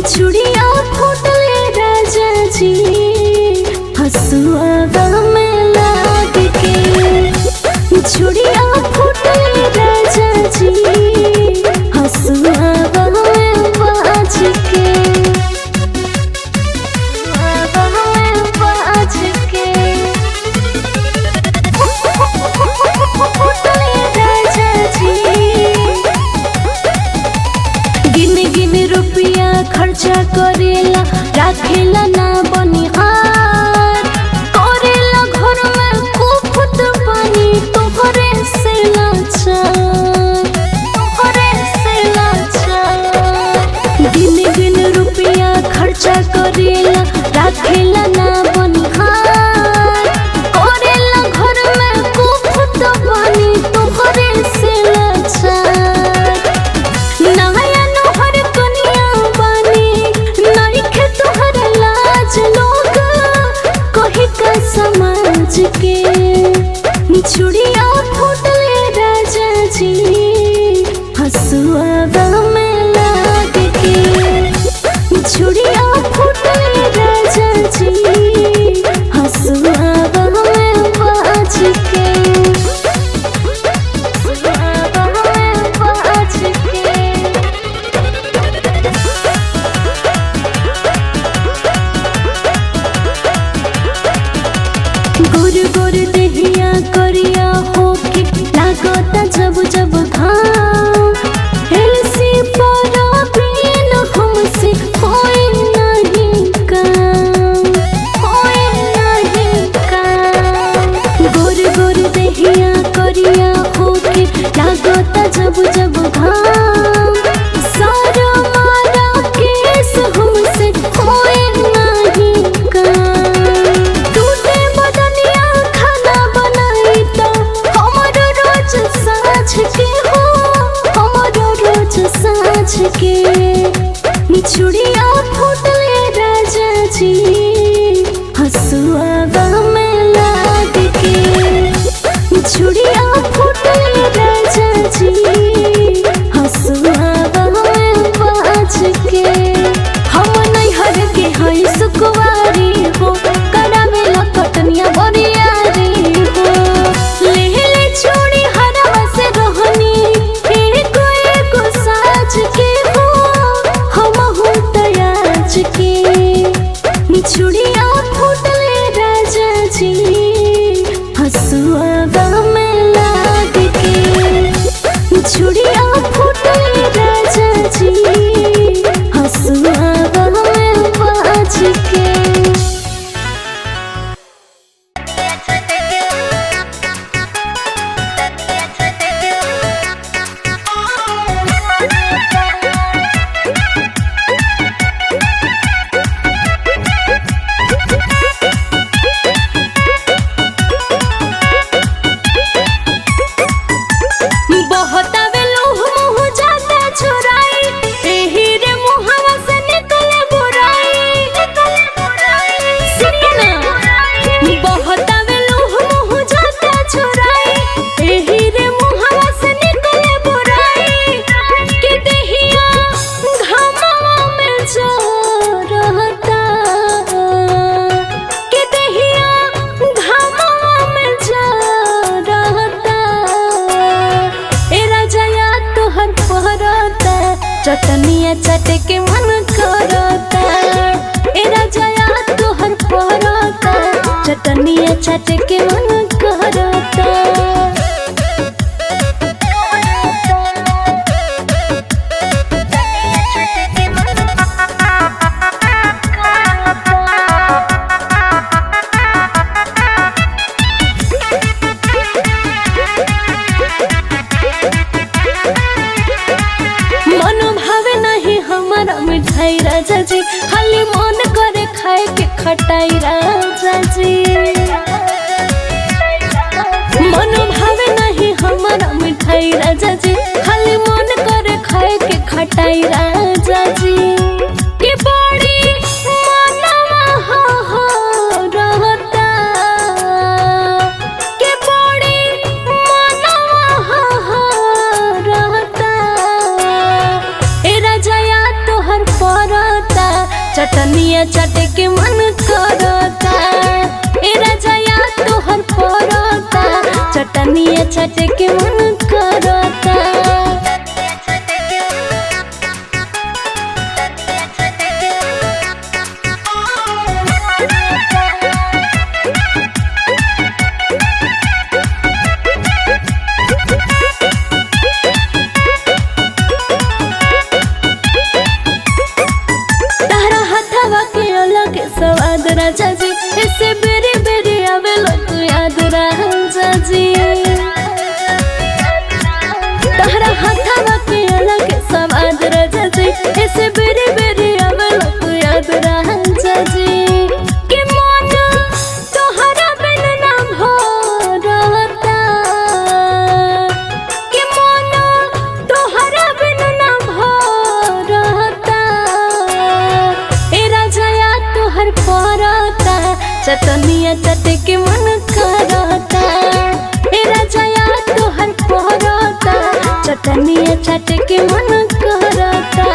चूड़िया फूटले राजा जी हसुआ में लाग के। चूड़िया फूटले राजा जी हसुआ में बाज के। रुपया खर्चा करेला राखेला ना बनिहार करेला घर में कुफुत पानी तोहरे से लाचार गिन रुपया खर्चा करेला राखेला ना बनिहार करेला घर में कुफुत पानी तोहरे से लाचार। समाज के चूड़िया फूटले राजा जी हसुआ में लाग के। चूड़िया फूटले राजा जी हसुआ में बाज के। गोर गोर देहिया करिया होके लागता जब जब घाम हेलसी पर बिन हमसे होए नहीं काम। गोर गोर देहिया करिया होके लागता जब जब घाम सारा मारा केस हमसे होए नहीं काम। के चूड़िया फूटले राजा जी हसुआ में लाग के। चूड़िया फूटले राजा जी हसुआ में बाज के। हम नैहर के हई सुकुवारी हो करावेला कटनिया बरियारी हो ले चूड़ी हरवा से रहनी एको साज के के। चूड़िया फूटले राजा जी हसुआ में लाग के। चूड़िया फूटले राजा जी हसुआ में बाज के। चटनिया चटे के मन करता ए राजा तोहर पहरता चटनिया चटे के मन करता। मिठाई राजा जी खाली मन करे खाए के खटाई राजा जी। मन भावे नहीं हमारा मिठाई राजा जी खाली मन करे खाए के खटाई राजा जी। के बड़ी मनवा हो रहता के बड़ी मनवा हो रहता ए राजा तोहर परता चटनिया चाटे के मन करता ए राजा याद तोहर पड़ता चटनिया चाटे के मन करता स्वाद राजा जी ऐसे बेरे बेरे आवेलो तू याद राजा जी तहरा हाथवा के अलग स्वाद राजा जी ऐसे बेरे बेरे आवेलो तू याद राजा जी के मन तोहरा बिन ना भरता के मन तोहरा बिन ना भरता ए राजा तोहर पड़ता चटनिया चाटे के मन करता ए राजा याद तोहर पड़ता चटनिया चाटे के मन करता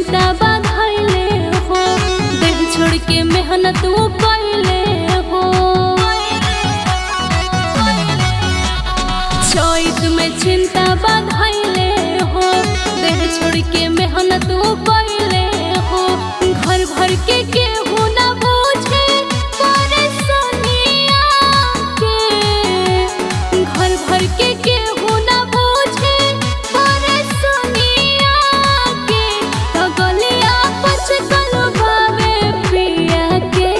चिंता बाधैले हो, देह छोड़ के मेहनत वो कैले हो। चैत में चिंता बाधैले हो, देह छोड़ के मेहनत वो कैले हो। घर भर के केहू ना बूझे परेशानिया के, घर भर के केहू ना बूझे परेशानिया के। तो गलिया पचकल बावे पिया के,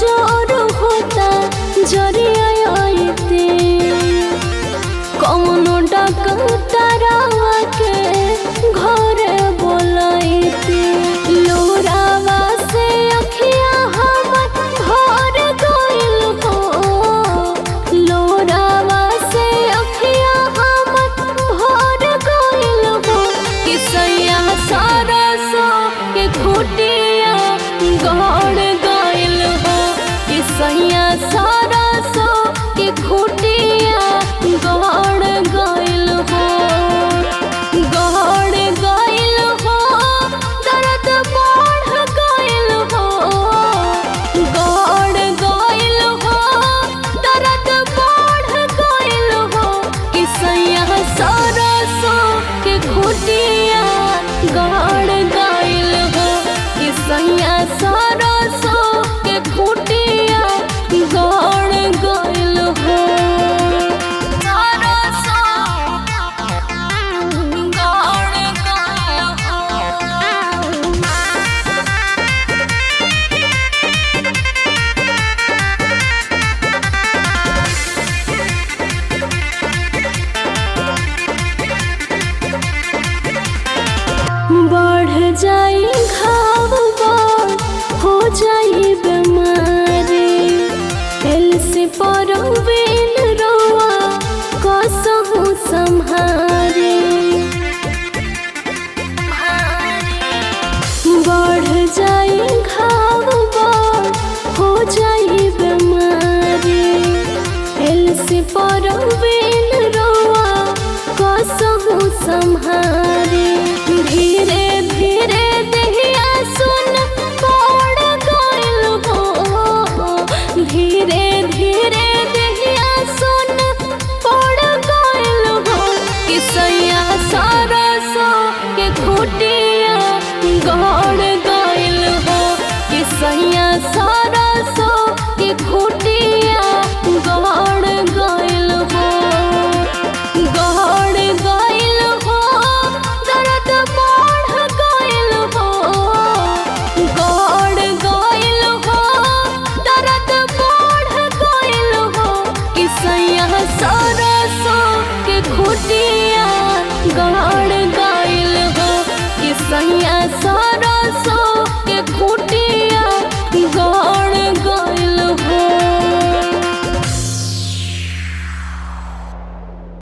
जोर होता जरियाते कौनो डकतरावा के घरे बोलाइते लोरावा से अखिया हमर भर गइल हो लोरावा से अखिया हमर भर गइल हो कि सैया सरसो के खुटिया गड़ गइल हो कि सैया सरसो के खुटिया गड़ गइल हो गड़ गइल हो दर्द बढ़ गइल हो गड़ गइल हो दर्द बढ़ गइल हो कि सैया सरसो के खुटिया गड़ गइल हो कि सैया सरसो के खुटिया गड़ गइल हो सरसो गड़ गइल हो बढ़ जाई घाव बढ़ हो जाई बीमारी दिल से परवेल रोआ कसहु संहारे बढ़ जाई घाव बढ़ हो जाई बीमारी दिल से परवेल रोआ कसहु संहारे धीरे धीरे देहिया सुन पड़ गइल हो धीरे धीरे